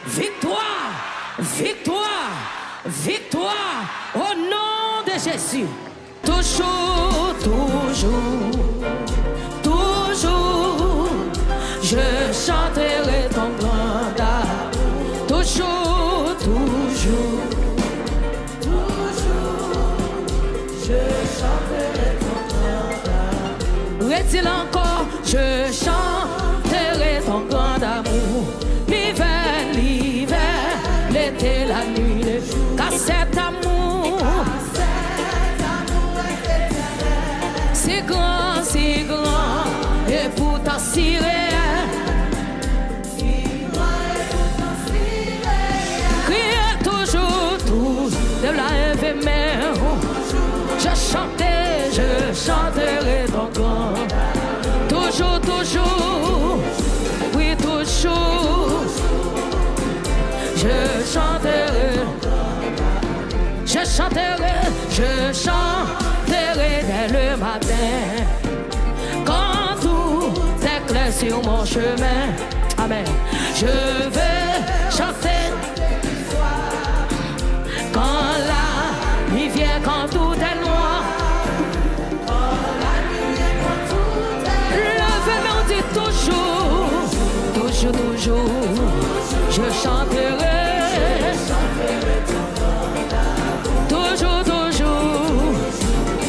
victoire, victoire, victoire au nom de Jésus. Toujours, toujours, toujours, je chanterai ton grand amour. Toujours, toujours, toujours, je chanterai ton grand amour. Est-il encore, je chanterai ton grand amour. L'hiver, l'hiver, l'été, la nuit, le jour. Car cet amour, c'est grand, et pourtant si réel. Criez toujours, tous, de la éphémère. Je chanterai ton grand. Toujours, toujours, oui, toujours. Je chanterai, je chanterai dès le matin. Quand tout est clair sur mon chemin, amen. Je vais chanter quand la nuit vient, quand tout est noir. Le dit toujours, toujours, toujours, je chanterai. Toujours, toujours,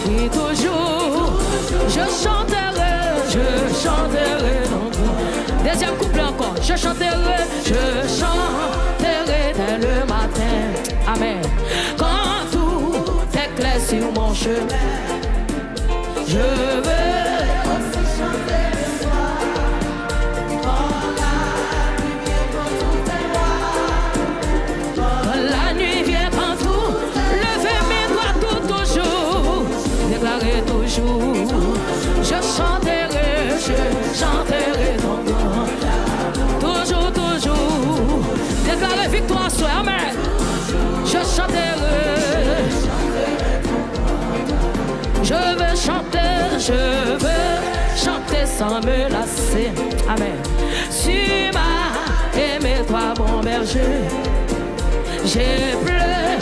oui, toujours, je chanterai donc. Deuxième couplet encore, je chanterai dès le matin, amen. Quand tout est clair sur mon chemin, je vais aussi chanter le soir. Quand la nuit vient, quand tout est noir. Quand la nuit vient, quand tout, lever mes doigts tout toujours, déclarer toujours. Je chanterai ton nom. Toujours, toujours, déclarer victoire, sois amen. Je chanterai. Je veux chanter sans me lasser. Amen. Tu m'as aimé, toi, mon berger. J'ai pleuré,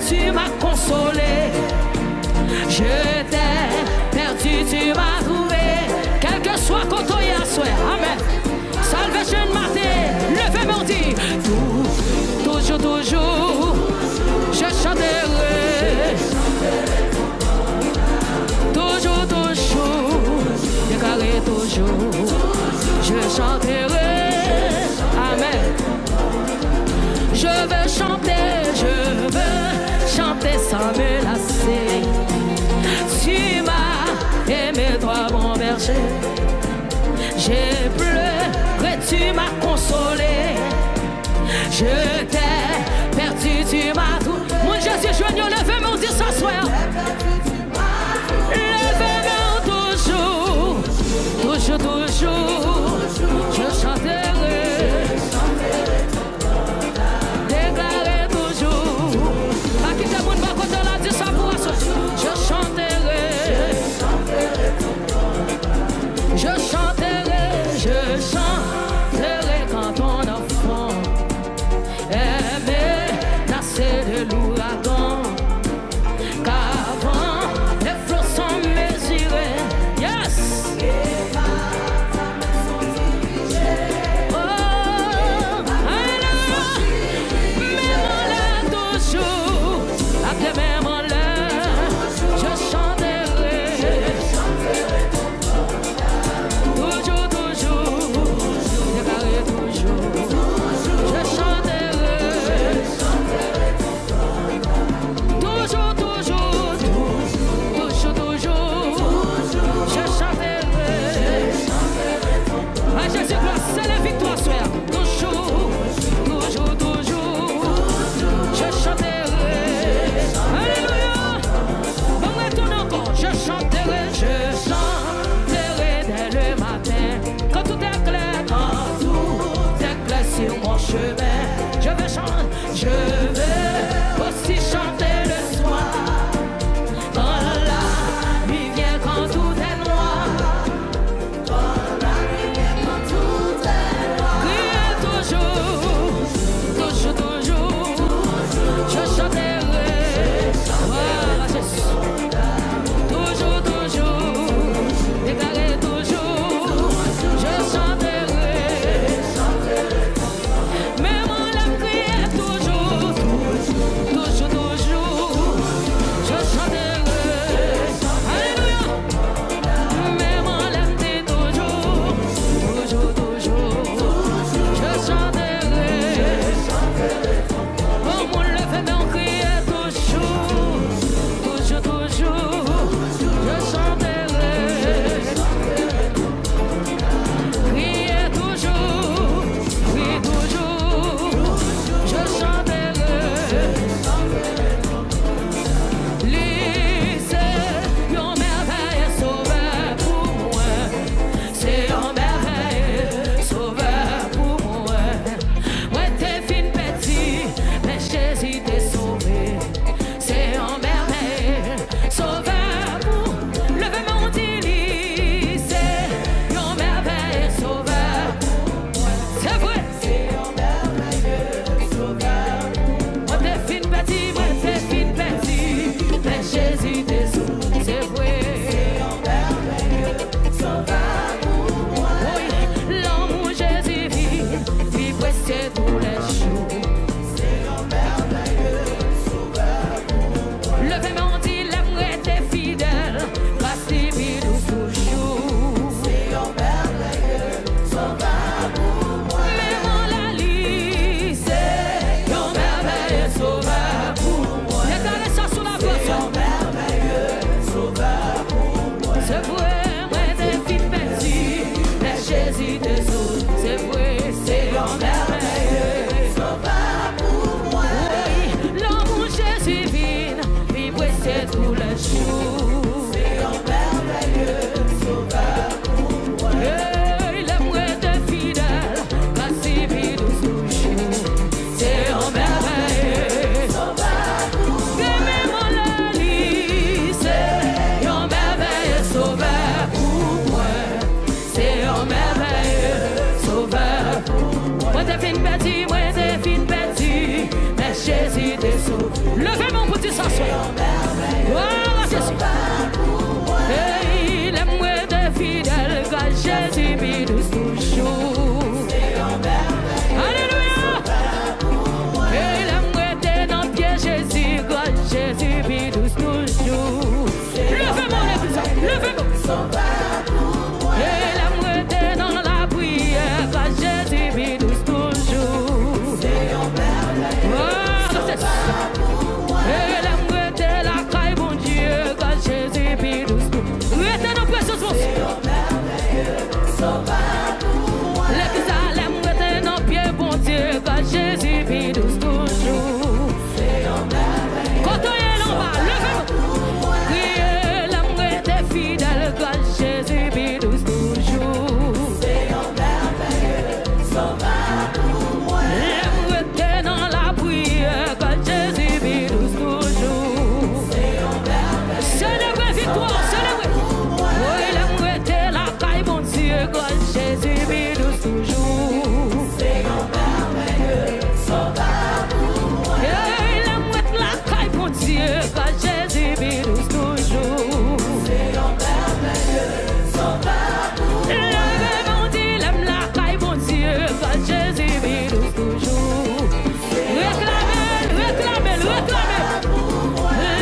tu m'as consolé. Je t'ai perdu, tu m'as trouvé. Quel que soit quand on y a souhait. Amen. Salvation matin, levez mon dit. Toujours, toujours, je chanterai. Toujours, toujours, déclarer toujours, je chanterai, amen. Je veux chanter sans me lasser. Tu m'as aimé, toi, mon berger. J'ai pleuré, tu m'as consolé. Je t'ai perdu, tu m'as tout. Mon Jésus, joignons, levez mon Dieu, s'asseoir. Toujours, toujours, je chanterai, déclarer toujours. À qui t'es bon, va côté là, dis ça pour soi. Je chanterai, je chanterai quand ton enfant est menacé de l'ouragan. Qu'avant les flots sont mesurés, yes. Je veux aussi chanter le soir. Quand la nuit vient, quand tout est noir. Quand la nuit vient, quand tout est noir. Criez toujours, Et l'amour était dans la prière, quand Jésus vit douce toujours. Oh, c'est ça. Et l'amour était la caille, bon Dieu, quand Jésus vit douce toujours. Restez nos précieux mots. L'exalem était dans pied, bon Dieu, quand Jésus vit douce toujours. Quand on est en bas, levez-vous. Criez, l'amour était fidèle, quand Jésus vit douce toujours. L'amour était dans la prière, quand Jésus vit douce toujours. Célébrez victoire, célébrez. Oui, l'amour était la caille, bon Dieu, quand Jésus vit douce toujours. Et l'amour est la caille, bon Dieu, quand Jésus vit douce toujours. Le bon Dieu, l'aime la caille, bon Dieu, quand Jésus vit douce toujours. Réclamez, réclamez, réclamez.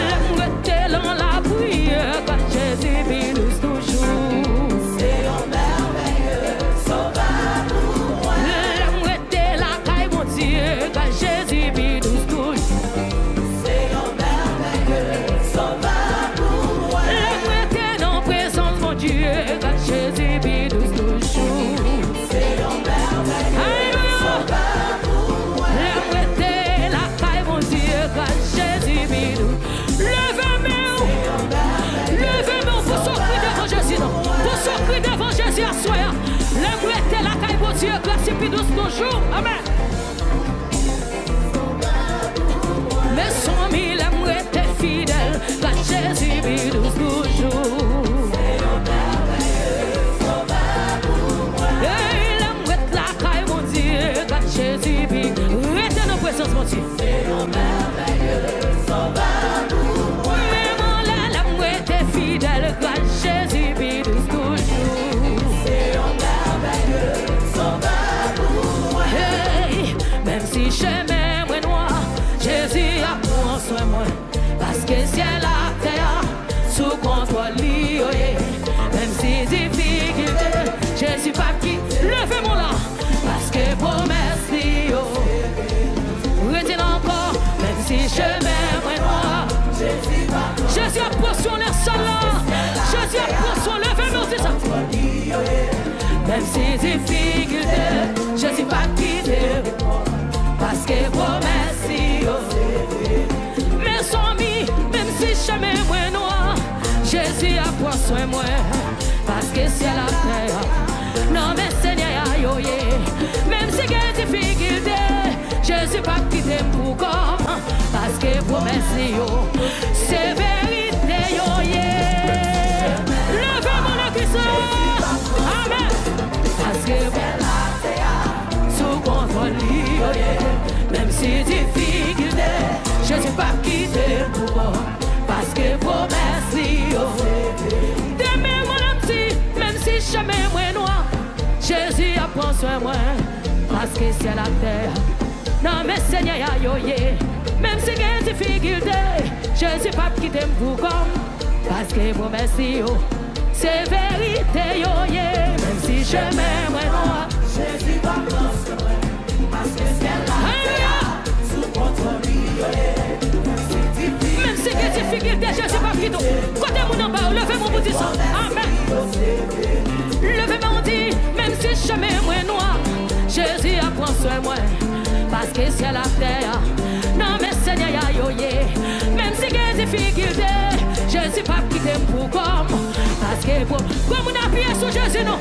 L'amour était dans la prière, quand Jésus vit douce toujours. L'amour était la caille, bon Dieu, quand Jésus vit douce toujours. L'amour était dans la présence, mon Dieu, quand Jésus vit douce toujours. Alléluia. L'amour était la caille, mon Dieu, quand Jésus vit douce. Levez-moi pour s'offrir devant Jésus, pour s'offrir devant Jésus à soi. L'amour était la caille, mon Dieu, quand Jésus vit douce toujours. Amen. Mais son ami, l'amour était fidèle, quand Jésus vit douce toujours. Et l'amour est la caille, mon Dieu, quand Jésus vit. Restez dans la présence, mon Dieu. Même là, l'amour était fidèle, quand Jésus vit douce toujours. Hey, même si chemin moi noir, Jésus a pris soin moi. Parce que ciel la terre sous contrôle lui, oh yeah. Même si difficulté, Jésus pas qui. Levez-moi là, parce que promesse lui, oh. Retiens encore, même si chemin moi noir, Jésus a pris soin les sols là. Jésus a pris soin, levez-moi, c'est ça. Même si difficulté, Jésus pas quitté. Parce que promesse lui, oh. Mais son ami, même si chemin moi noir, Jésus a pris soin moi. Parce que c'est la terre. Non mais Seigneur, yo yeah. Même si il y a des difficultés, Jésus pas quitté pour comme. Parce que promesse yo, c'est vérité yo yeah. Levez-moi le Christ. Amen. Parce que c'est la terre sous contrôle yo yeah. Même si difficulté, Jésus pas quitté pour comme. Parce que promesse yo. Demain mon petit, même si chemin moi noir, Jésus a pris soin moi. Parce que c'est la terre. Non mais Seigneur yo yeah. Même si il y a des difficultés, Jésus pas quitté pour comme. Parce que promesse yo, c'est vérité yo yeah. Même si chemin moi noir, Jésus pas prendre soin moi. Parce que c'est la terre sous contrôle yo yeah. Même si il y a des difficultés, Jésus pas quitté. Côté mon en bas, levez-moi pour dire ça. Amen. Levez-moi on dit, même si chemin moi noir, Jésus a pris soin moi. Parce que c'est la terre. Non mais Seigneur yo yeah. Même si il y a des difficultés, Jésus pas quitté pour comme. Parce que comme on appuie sur Jésus non.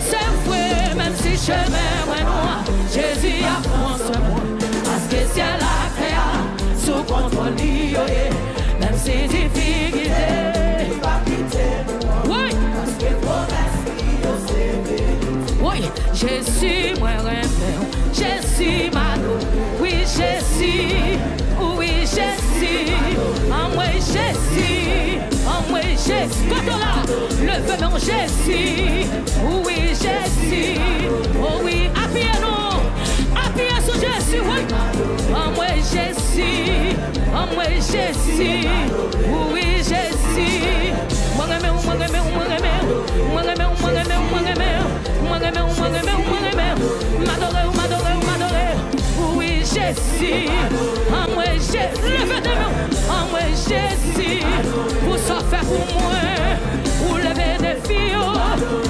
C'est vrai, même si chemin moi noir, Jésus a pris soin moi. Parce que c'est la terre sous contrôle yo yeah. Même si difficulté, pas quitté. Oui. Parce que promesse yo c'est. Oui, Jésus moi rêve. Jésus m'a donné. Oui Jésus. Oui Jésus. En moi Jésus. En moi Jésus. Quand on l'a, le feu dans Jésus. Oui Jésus. Oh oui, appuyez-nous. Appuyez sur Jésus. Oui. En moi Jésus. En moi Jésus. Oui Jésus. Moi, Jésus, en moi Jésus, levez de nous, en moi Jésus, pour ça faire pour moi, pour lever des filles,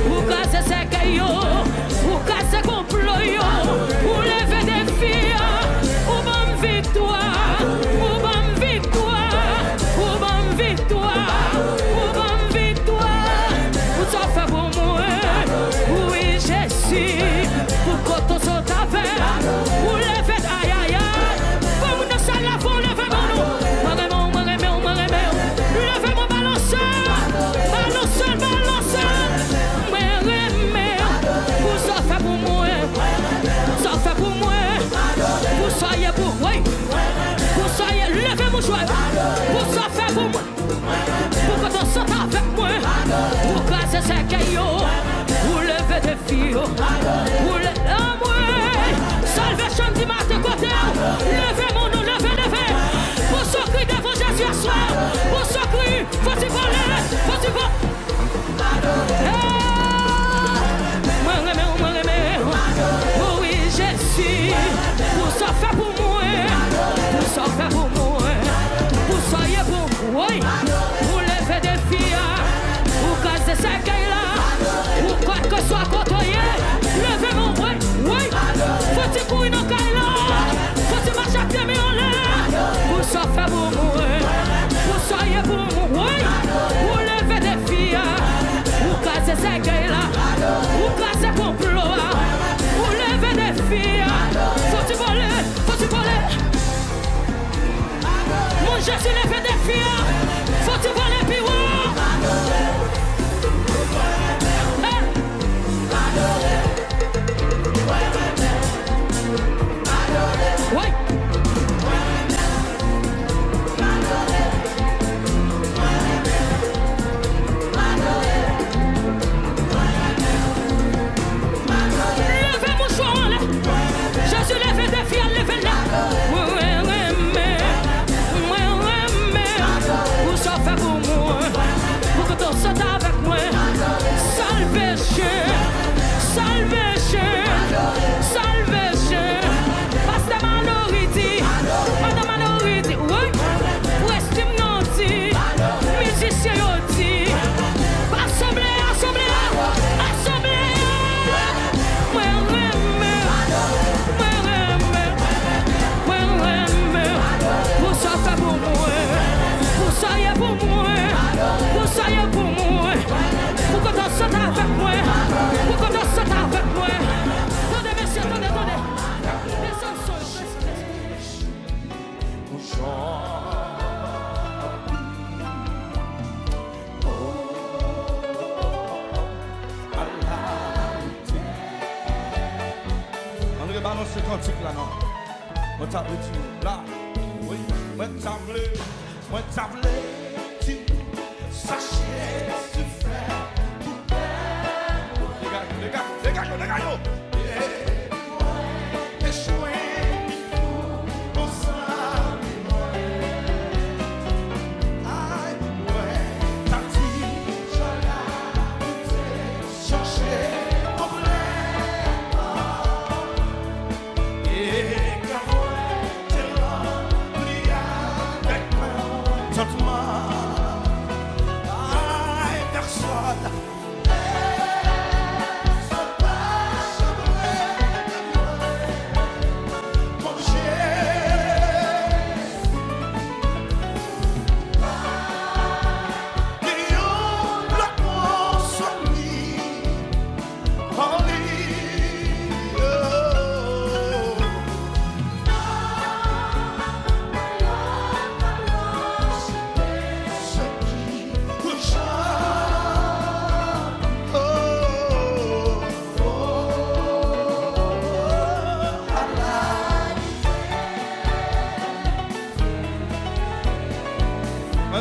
pour casser ces cailloux, pour casser complot, pour lever des filles, pour bonne victoire, pour bonne victoire, pour bonne victoire, pour bonne victoire, pour ça faire pour moi, oui Jésus, pour qu'on te saute avec, pour lever aïe aïe aïe, pour nous ça la faut lever mon nous, levez mon balanceur, balanceur, balanceur, pour ça faire pour moi, ça fait pour moi, pour ça y est pour oui, pour ça y est, levez mon joie, pour ça faire pour moi, pour que ton saute avec moi, pour casser ces cailloux, pour lever des filles, pour le moi, salvation du matin côté, levez mon nom, levez, levez, pour ce cri devant Jésus à soir, pour ce cri, faut-il voler, faut-il voler. Oh oui, Jésus, pour ça fait pour moi, pour ça fait pour moi, pour ça y est pour moi, pour lever des filles, pour casser ces cailles-là, pour quoi que soit côtoyé, levez mon oui, oui, faut-il courir dans caille-là, faut-il marcher à pied mais en l'air, pour ça fait pour moi, pour ça y est pour moi, oui, pour lever des filles, pour casser ces cailles-là, pour casser complot, pour lever des filles, faut-il voler, faut-il voler. Mon Jésus lève des filles, faut-il voler puis ouais. Oui. Levez mon choix en l'air. Jésus lève des filles, levez-la. Pour ça fait pour moi, pour que ton saute avec moi. Salvation, salvation, salvation. Pasteur Minority, Madame Minority, oui. Westim Nanti, musicien Yoti. Assemblée, assemblée, assemblée. Pour ça fait pour moi, pour ça y est pour moi, pour ça y est pour moi, pour que t'en sautes avec moi, pour que t'en sautes avec moi. Attendez messieurs, attendez, attendez. Descends le son. On va balancer ce cantique là, non? Moi t'as voulu, là, oui, moi t'as voulu, tu sachez se faire tout faire. Les gars, échoué, on s'en aïe, ouais, t'as dit, je l'ai cherché,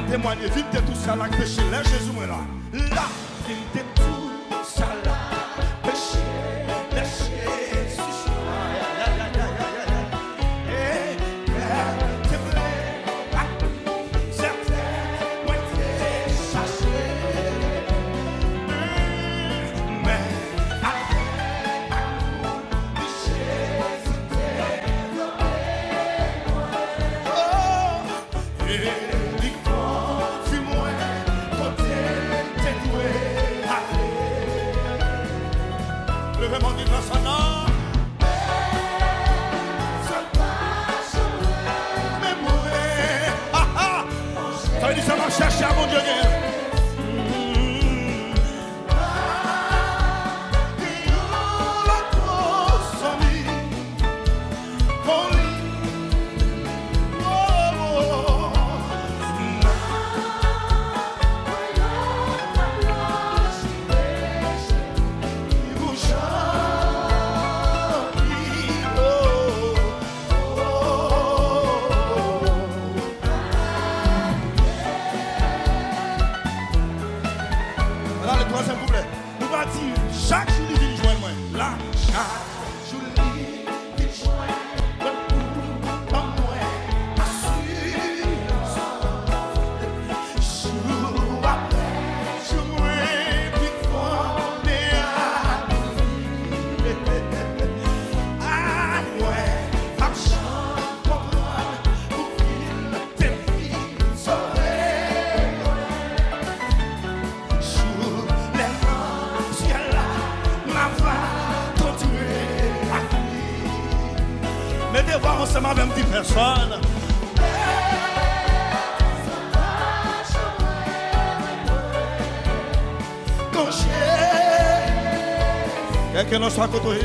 témoigner, vite de tout ça là, péché, là, Jésus est là. Là, vite de tout ça là, péché, là, Jésus. Et, te plaît, certains ont été chassés. Mais, à Jésus, t'es Levez-moi du grâce à nous. Ça veut dire ça va chercher à mon Dieu. Chaque jour, il vient joindre moi. Là, chaque jour, il vient joindre moi. Jour après jour, puis qu'on est à ouais, à chaque comprendre pour qu'il te vit sauver. Jour les ciel là. Mais devoir ensemble avec 10 personnes. Quelqu'un ne soit côté.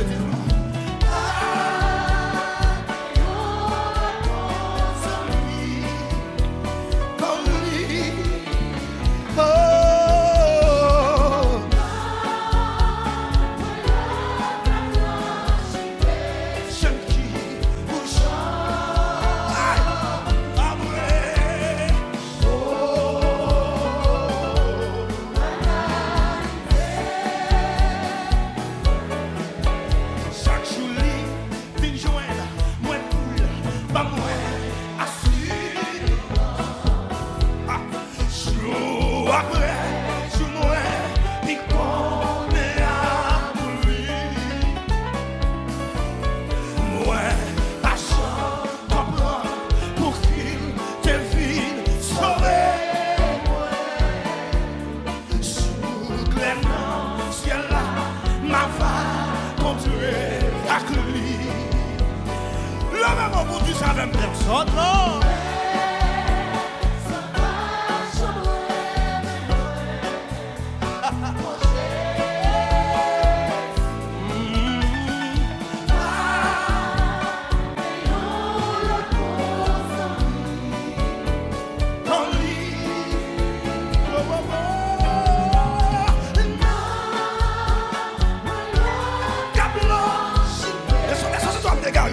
Personne, non.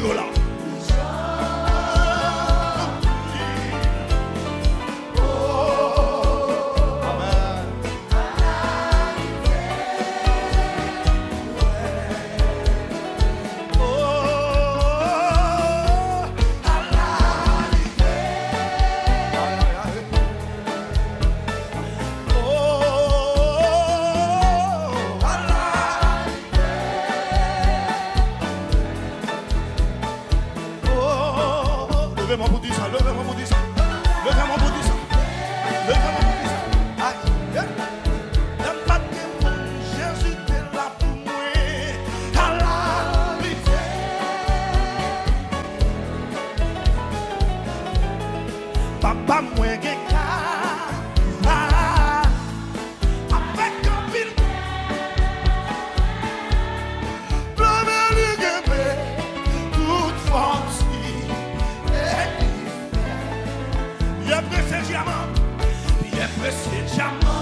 Là. Levez-moi pour dire ça, levez-moi pour dire ça, levez-moi pour dire ça, levez-moi pour dire ça. Aïe, le matin, Jésus est là pour moi, à la rivière. Papa, moi, avec un pile, toute force. Diamant, il est pressé diamant.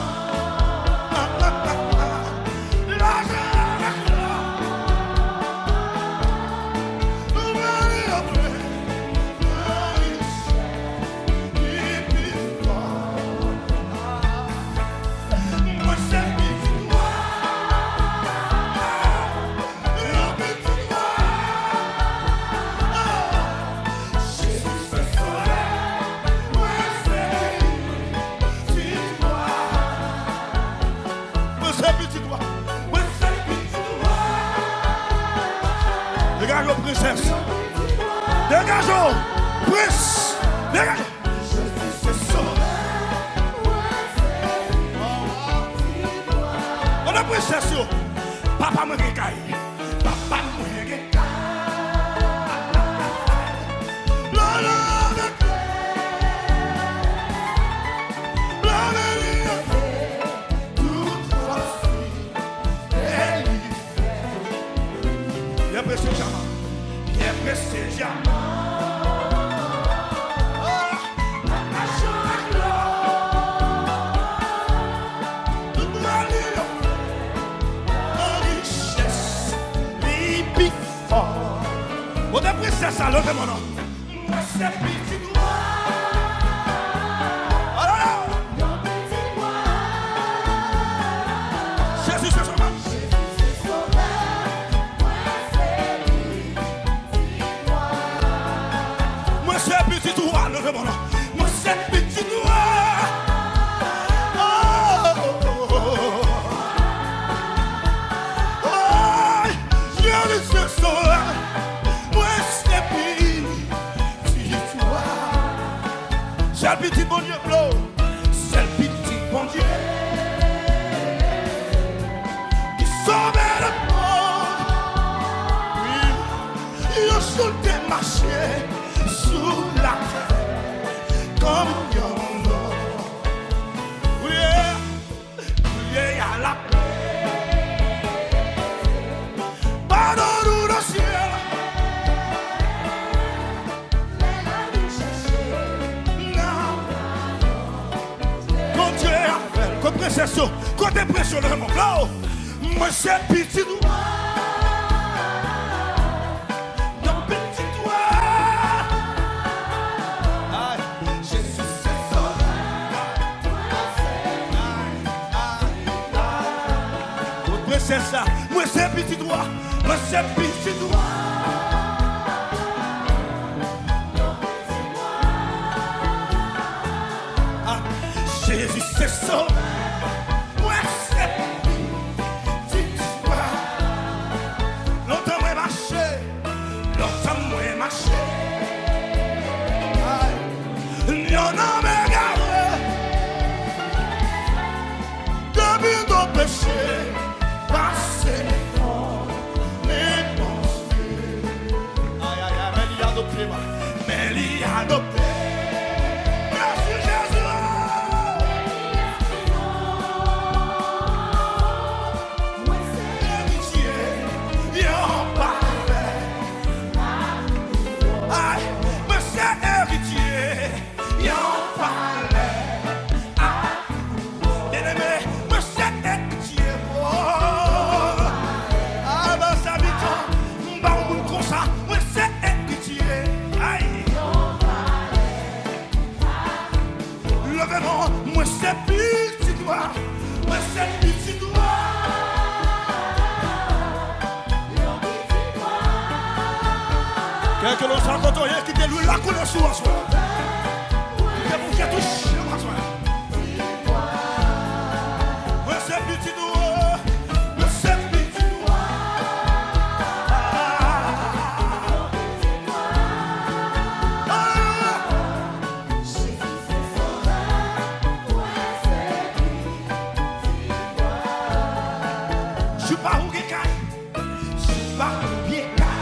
Dégagez, princesse. Dégagez, prince. Dégagez. princesse, papa me recaille. Papa me recaille. C'est ça, levez mon nom. Moi, c'est petit doigt. Oh là là. Jésus, c'est sauveur. Moi, c'est petit doigt. Levez mon nom. Moi, c'est petit doigt. Oh, oh, oh, oh. Oh, Jésus, c'est sauveur. C'est le petit bon Dieu, c'est le petit bon Dieu qui sauve le monde. Oui, il a sauté marché sous la terre comme un homme. Oui, il y a la paix. Pardonne-nous le ciel. Princesse, côté pression le monde là, moi c'est petit doigt, non petit doigt. Jésus c'est sauveur. Princesse, moi c'est petit doigt, moi c'est petit doigt. Jésus c'est sauveur. Mais il y a adopté. Merci Jésus. Moi c'est héritier. Y'en parfait. Aïe, moi c'est héritier. Y'en parlait. Bien aimé, moi c'est héritier. Ah, ben ça vite. Bah on boule comme ça. Moi c'est héritier. Moi c'est petit doigt, moi c'est petit doigt. Quelqu'un l'on s'en compte rien qui déloue la couleur sous en soi. Qui bouge touche en soi. Moi c'est petit doigt, moi c'est petit doigt. Je suis pas où quelqu'un, je suis pas où quelqu'un.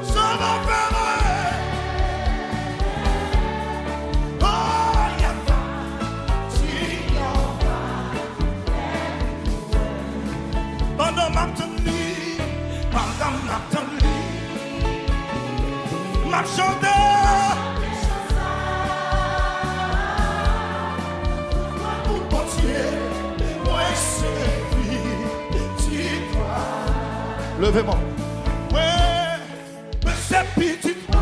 Ça va faire. Oh, y'a pas, si y'a pas. Pendant ma tenue, ma chandelle. Pour portier. Levez-moi. Ouais, mais c'est petit doigt.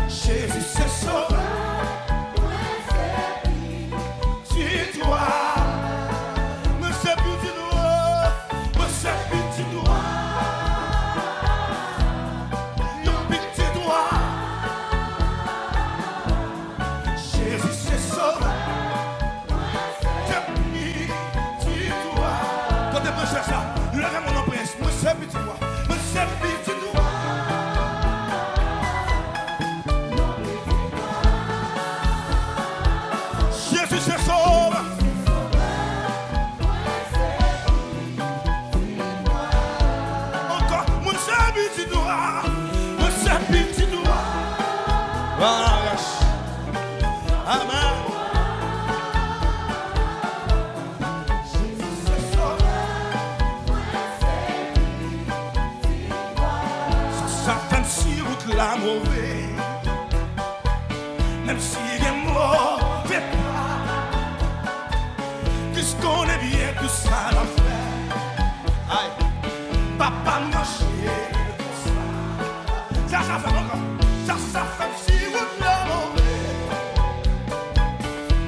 Jésus c'est sauveur. Petit doigt. Mais c'est petit doigt. Mais c'est petit doigt. Yon petit doigt. Jésus c'est sauveur. Levez mon nom, prince. Moi c'est petit doigt. Moi c'est petit doigt. mauvais, même si il est mauvais pas, puisqu'on est bien tout ça l'a fait. Aïe, papa m'a chié, ça fait encore, ça fait si vous l'avez mauvais,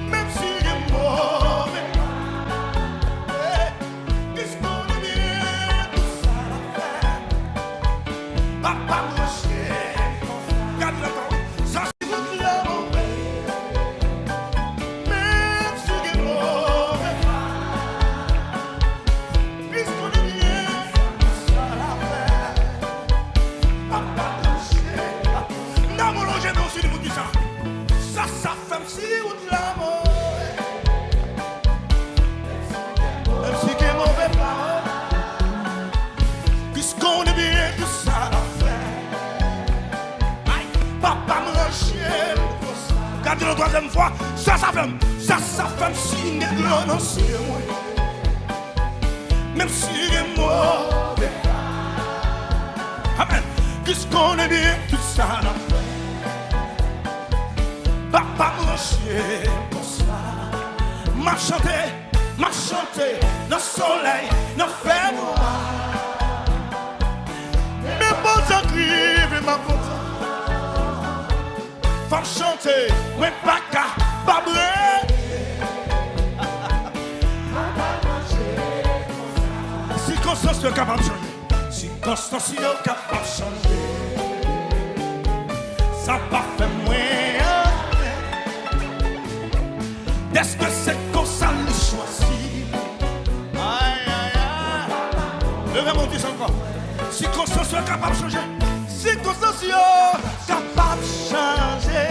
même si il est mauvais pas, puisqu'on est bien tout ça l'a fait. Papa m'a chié, garde le temps, ça si vous l'avez mauvais, même si il est mauvais pas, puisqu'on est bien tout ça l'a fait. Papa m'a chié, n'a mon loge non si vous dites ça fait si vous l'avez mauvais, même si il est mauvais pas, puisqu'on est bien tout ça l'a fait. Aïe, papa me chien. Regardez la troisième fois, ça fait si il est non c'est moi, même si il est mauvais. Amen. Puisqu'on est bien tout ça l'a fait. Papa me chien pour ça. M'a chanté, dans le soleil, dans le fer noir. Mes beaux écrits, ma content. Faut chanter, mais pas qu'à babrer. Circonstance est capable de changer. Circonstance est capable de changer. Ça pas fait moins. Est-ce que c'est comme ça le choisi? Aïe, aïe, aïe. Levez mon Dieu encore. Circonstance est capable de changer. Circonstance est capable de changer.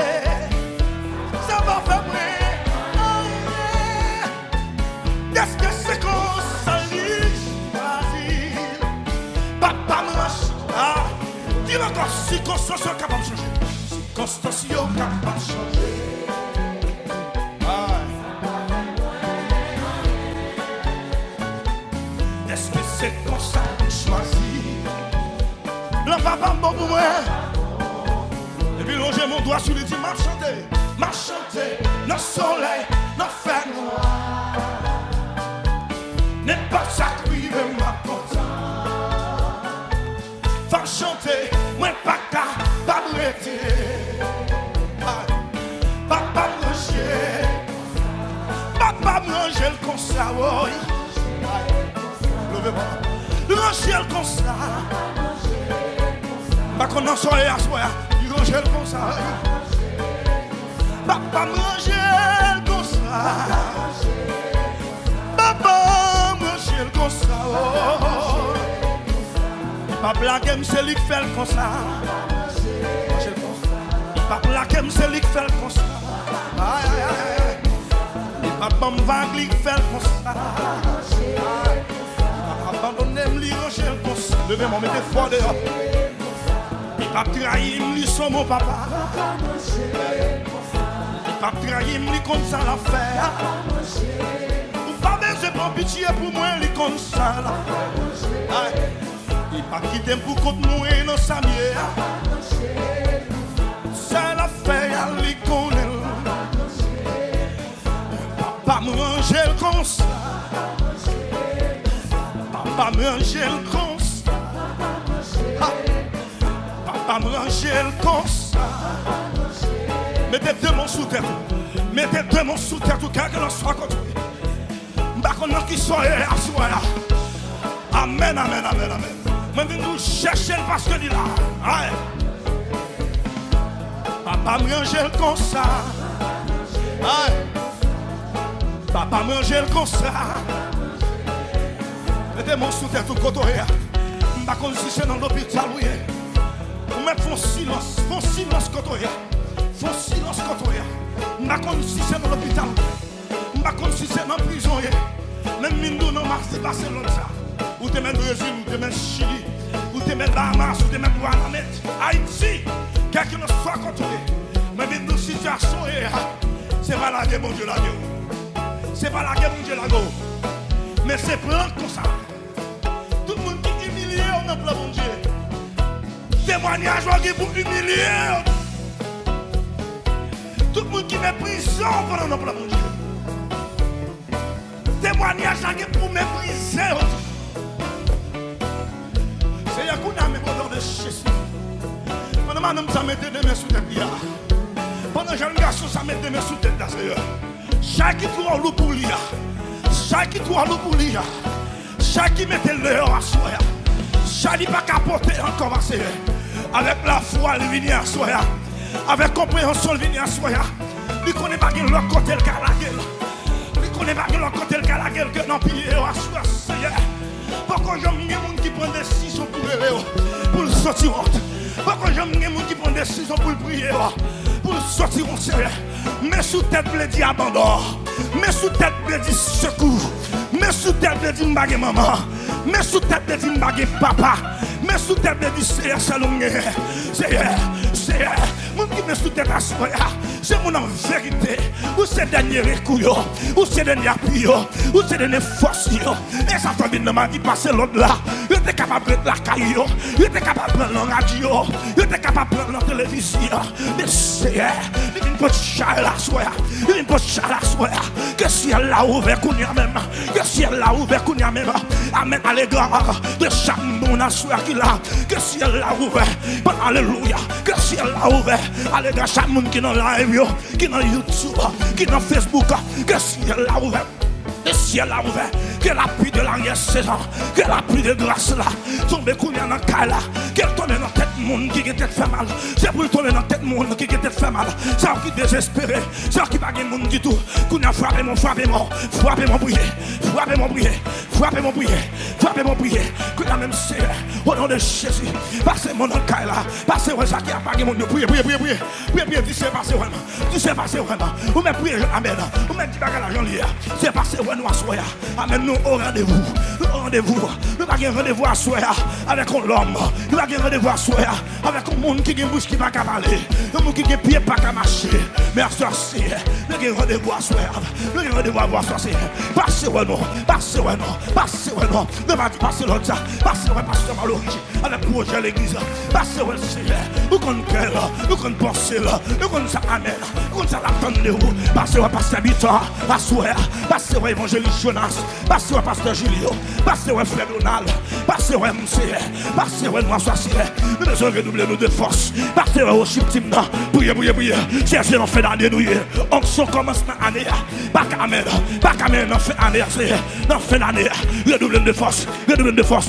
Ça va faire moins. Est-ce que c'est comme ça le choisi? Papa me lâche. Ah, dis encore. Circonstance est capable de changer. Circonstance est capable de changer. Est-ce que c'est comme ça que je choisis? Le papa bon pour moi. Et puis longer mon doigt sur le dit m'a chanté, dans le soleil, dans le fer noir. N'est pas ça qui veut ma content. Faut chanter, moi pas qu'à pas m'arrêter. Papa manger le constat. Rangel comme ça. Pas qu'on en soit à soi. Il rangel comme ça. Papa manger comme ça. Papa manger comme ça. Papa blague c'est lui qui fait comme ça. Papa blague c'est lui qui fait comme ça. Aïe aïe aïe. Papa m'vague lui qui fait comme ça. Abandonnez-moi, ranger comme ça. Levez-moi, mettez froid dehors. Il va trahir, lui, son mon papa. Il va trahir, lui, comme ça l'affaire. Vous pas besoin de pitié pour moi, lui, comme ça l'affaire. Il va quitter pour contre moi, non, ça mieux. C'est l'affaire, lui, connaît. Papa me ranger comme ça. Papa me ranger comme ça. Papa me ranger comme ça. Mettez deux mains sous terre. Mettez deux mains sous terre. Tout cas que l'on soit contre lui. M'bakonna qui soit à soi. Amen, amen, amen, amen. Moi, nous chercher parce que il là. Papa me ranger comme ça. Papa me ranger comme ça. Mettez mon sous terre tout côté. Je ne sais pas si c'est dans l'hôpital. Vous mettez font silence côté. Font silence côté. Je ne sais pas si c'est dans l'hôpital. Je ne sais pas si c'est dans la prison. Même Mindou dans Marseille, Barcelone. Ou te mets Brésil, ou te mets Chili, ou te mets Bahamas, ou te mets Guanamette. Haïti, quelqu'un ne soit contrôlé. Mais dans situation, c'est pas la guerre, mon Dieu, la guerre. C'est pas la guerre, mon Dieu, la guerre. Mais c'est plein comme ça. Tout le monde qui est humilié, on a plein, mon Dieu. témoignage pour humilier. Tout le monde qui met prison pendant notre mon Dieu. Témoignage pour mépriser. C'est un coup d'âme de Jésus. Pendant que madame, ça mettait des mains sous tête. Pendant que jeune garçon, ça mettait des mains sous tête. Chaque qui trouve l'eau pour lui. Chaque qui trouve l'eau pour lui. Chaque qui mettait l'heure à soi. Chaque qui n'a pas capoté encore. Avec la foi, il vient à soi. Avec compréhension, il vient à soi. Il ne connaît pas l'autre côté le cas la gueule. Il ne connaît pas l'autre côté le cas la gueule que non pillé à soi. Pourquoi j'aime les gens qui prennent des décisions pour le sortir honte. Pourquoi j'aime les gens qui prennent des décisions pour le prier, pour le sortir en sérieux. Mais sous tête le dit abandon. Mais sous tête le dit secours. Mais sous tête le dit m'baguer maman. Mais sous tête le dit m'baguer papa. Mais sous tête le dit c'est salongé. C'est mon qui met sous tête à soi. C'est mon en vérité. Ou c'est dernier recours. Ou c'est dernier appui. Ou c'est dernier force. Et ça fait bien m'a dit passer l'autre là. Il était capable de la caille. Il était capable de prendre la radio. Il était capable de prendre la télévision. Mais c'est il vient pas de char la soya. Il vient pas de char la soya. Que si elle l'a ouvert qu'on y a même. Que si elle l'a ouvert qu'on y a même. Amen à l'égard de chaque monde à soya qu'il a. Que si elle l'a ouvert. Alléluia. Que si elle l'a ouvert. À l'égard chaque monde qui est dans live, qui est dans YouTube, qui est dans Facebook. Que si elle l'a ouvert. Le ciel a ouvert, que la pluie de l'arrière-saison, que la pluie de grâce là, tombe couler dans le cas là, qu'elle tombe dans tête monde qui est fait mal. C'est pour tomber dans tête monde qui est fait mal. C'est qui désespéré, c'est qui pas de monde du tout. Qu'on a frappé mon prier, frappé mon prier, frappé mon prier, frappé mon prier. Que la même c'est au nom de Jésus. Passez mon nom cas là, passez ouais ça qui a pas de monde prier, dis c'est passé vraiment, dis c'est passé vraiment. Ou même prier amen, ou même dit bagarre l'argent lié. C'est passé nous à soi. Amen, nous au rendez-vous. Nous au rendez-vous. Nous pas un rendez-vous à soi avec l'homme. Nous pas un rendez-vous à soi avec un monde qui a une bouche qui va parler. Un monde qui a un pied pas qu'à marcher. Mais à sorcier. Nous avons un rendez-vous à soi. Nous avons un rendez-vous à voir sorcier. Passez ouais non. Passez ouais non. Passez ouais non. Ne pas passer l'autre ça. Passez ouais pasteur Malorigi. Avec le projet l'église. Passez ouais le Seigneur. Nous connaissons cœur. Nous connaissons pensée. Nous connaissons amen. Nous connaissons l'attente de vous. Passez ouais pasteur Habitant. À soi. Passez ouais évangéliste Jonas, passez au pasteur Julio, passez au frère Donald, passez au MC, passez au Noir Soisier, nous devons redoubler nos deux forces, passez au chip team, priez, cherchez l'enfer d'année, on se commence dans l'année, pas qu'à mettre dans l'année, redoubler de force, redouble de force,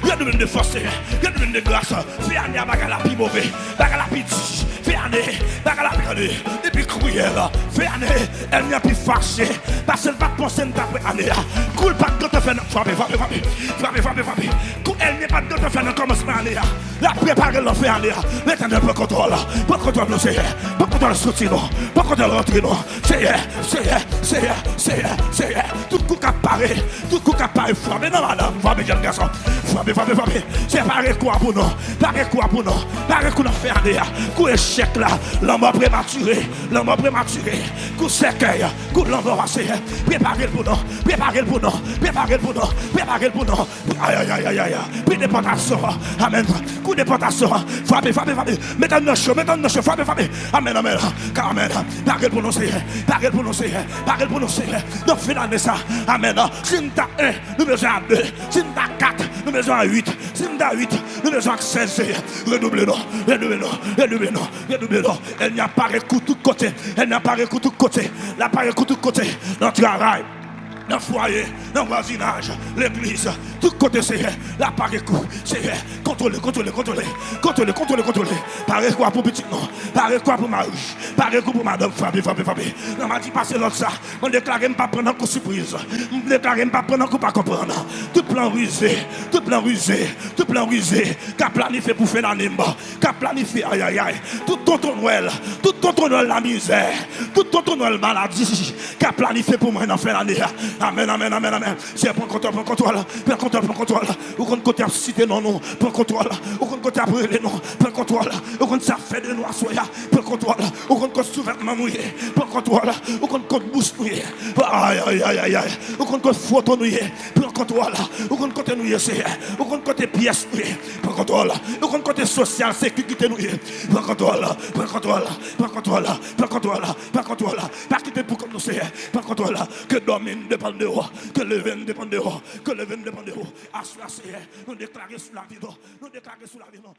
redouble de grâce, fais année à bagala pi mauvais, bagala pi dit, fais année, bagala pi année, et puis cruelle, fais année, elle n'y a plus fâché, parce qu'elle va penser d'après année, coule pas de te faire, frappez, elle n'est pas de te faire dans le commencement année, la préparer l'enfer année, l'éternel peut contrôler le Seigneur, peut contrôler le soutien, peut contrôler l'entrée, Seigneur, tout coup qu'apparaît, frappez, non madame, frappez, jeune garçon, frappez, c'est pareil quoi pour nous, pareil quoi nous faire des coup échec là, l'homme prématuré, coup cercueil, coup l'embarrassé, préparez pour nous, aïe, puis déportation, amen, coup déportation, frappez, mettez nos cheveux, frappez, amen, car amen, parlez pour nous, nous finissons ça, amen, si nous avons 1, nous besoin 2, si nous avons 4, nous besoin 8, si nous avons 8, nous besoin 16, redoublez-nous, elle n'y a pas de coup de côté, la parole de tout côté, dans le travail, dans le foyer, dans le voisinage, l'église, tout côté c'est la parole c'est contrôler. Parole quoi pour petit non, parole quoi pour Marie, parole quoi pour madame, frappez. Non m'a dit passer l'autre ça, on déclare pas prendre coup surprise, on déclare pas prendre coup pas comprendre. Tout plan rusé, qu'a planifié pour faire l'année, qu'a planifié aïe, tout tonton Noël la misère, tout tonton Noël maladie, qu'a planifié pour moi dans faire l'année. Amen. C'est pour contrôle. Ou qu'on côté à citer non, pour contrôle. Ou qu'on côté à brûler non, pour contrôle. Ou qu'on ça fait de noir soya, pour contrôle. Ou qu'on côté sous-vêtement mouillé, pour contrôle. Ou qu'on côté bouche mouillée. Aïe. Ou qu'on côté photo mouillé, pour contrôle, ou qu'on côté nous essayer, ou qu'on côté pièce nous, prends contrôle, ou qu'on côté social, sécurité nous, prends contrôle, prends contrôle, prends contrôle, prends contrôle, prends contrôle, pas quitter pour comme nous c'est, prends contrôle, que domine dépend de vous, que le vin dépend de vous, que le vin dépend de vous, à cela c'est, nous déclarer sous la vie, nous déclarer sous la vie, non.